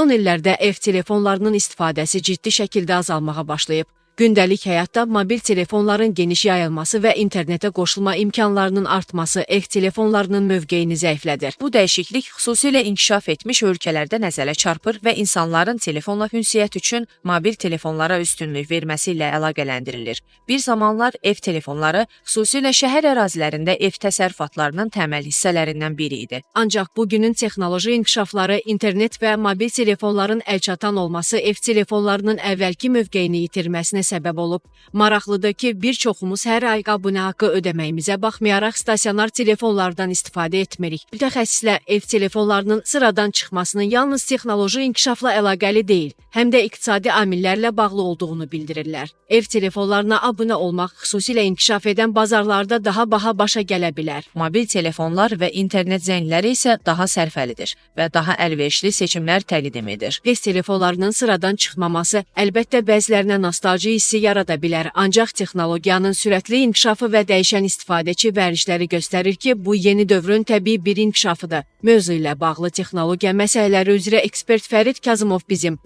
Son illərdə ev telefonlarının istifadəsi ciddi şəkildə azalmağa başlayıb. Gündəlik həyatda mobil telefonların geniş yayılması və internetə qoşulma imkanlarının artması ev telefonlarının mövqeyini zəiflədir. Bu dəyişiklik xüsusilə inkişaf etmiş ölkələrdə nəzərə çarpır və insanların telefonla ünsiyyət üçün mobil telefonlara üstünlük verməsi ilə əlaqələndirilir. Bir zamanlar ev telefonları xüsusilə şəhər ərazilərində ev təsərrüfatlarının təməl hissələrindən biri idi. Ancaq bugünün texnoloji inkişafları, internet və mobil telefonların əlçatan olması ev telefonlarının əvvəlki mövqeyini itirməsinə səbəb olub. Maraqlıdır ki, bir çoxumuz hər ay abunə haqqı ödəməyimizə baxmayaraq stasionar telefonlardan istifadə etmirik. Mütəxəssislər ev telefonlarının sıradan çıxmasının yalnız texnoloji inkişafla əlaqəli deyil, həm də iqtisadi amillərlə bağlı olduğunu bildirirlər. Ev telefonlarına abunə olmaq xüsusilə inkişaf edən bazarlarda daha baha başa gələ bilər. Mobil telefonlar və internet zəngləri isə daha sərfəlidir və daha əlverişli seçimlər təqdim edir. Ev telefonlarının sıradan çıxmaması əlbəttə bəzilərinə nostalji hissi yarada bilər, ancaq texnologiyanın sürətli inkişafı və dəyişən istifadəçi vərdişləri göstərir ki, bu yeni dövrün təbii bir inkişafıdır. Mövzu ilə bağlı texnologiya məsələləri üzrə ekspert Fərid Kazımov bizim.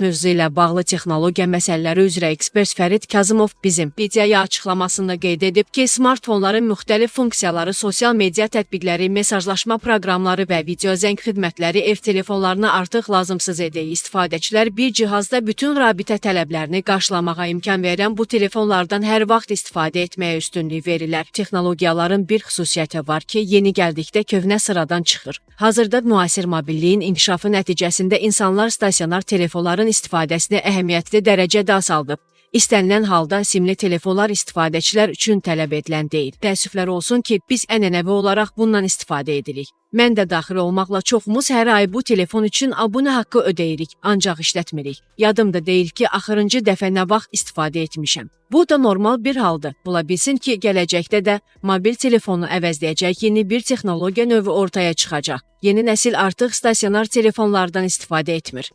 Videoya açıqlamasında qeyd edib ki, smartfonların müxtəlif funksiyaları, sosial media tətbiqləri, mesajlaşma proqramları və video zəng xidmətləri ev telefonlarını artıq lazımsız edir. İstifadəçilər bir cihazda bütün rabitə tələblərini qarşılamağa imkan verən bu telefonlardan hər vaxt istifadə etməyə üstünlük verirlər. Texnologiyaların bir xüsusiyyəti var ki, yeni gəldikdə köhnə sıradan çıxır. Hazırda müasir mobilliyin inkişafı nəticəsində insanlar stasionar telefonların istifadəsini əhəmiyyətli dərəcədə azaldıb. İstənilən halda simli telefonlar istifadəçilər üçün tələb edilən deyil. Təəssüflər olsun ki, biz ənənəvi olaraq bundan istifadə edirik. Mən də daxil olmaqla çoxumuz hər ay bu telefon üçün abunə haqqı ödeyirik, ancaq işlətmirik. Yadımda deyil ki, axırıncı dəfə nə vaxt istifadə etmişəm. Bu da normal bir haldır. Ola bilsin ki, gələcəkdə də mobil telefonu əvəzləyəcək yeni bir texnologiya növü ortaya çıxacaq. Yeni nəsil artıq stasionar telefonlardan istifadə etmir.